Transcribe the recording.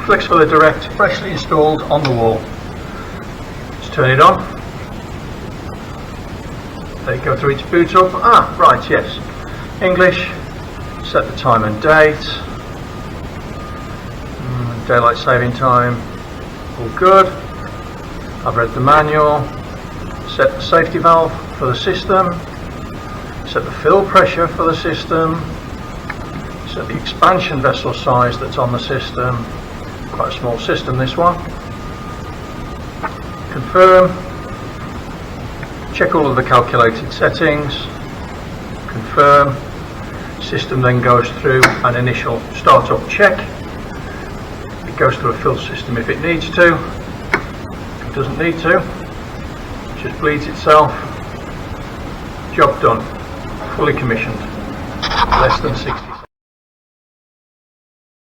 Flexfiller Direct freshly installed on the wall. Let's turn it on. There you go through its boot up. Ah, right, yes. English. Set the time and date. Daylight saving time. All good. I've read the manual. Set the safety valve for the system. Set the fill pressure for the system. Set the expansion vessel size that's on the system. Quite a small system, this one. Confirm. Check all of the calculated settings. Confirm. System then goes through an initial startup check. It goes through a fill system if it needs to. If it doesn't need to, it just bleeds itself. Job done. Fully commissioned. Less than 60 seconds.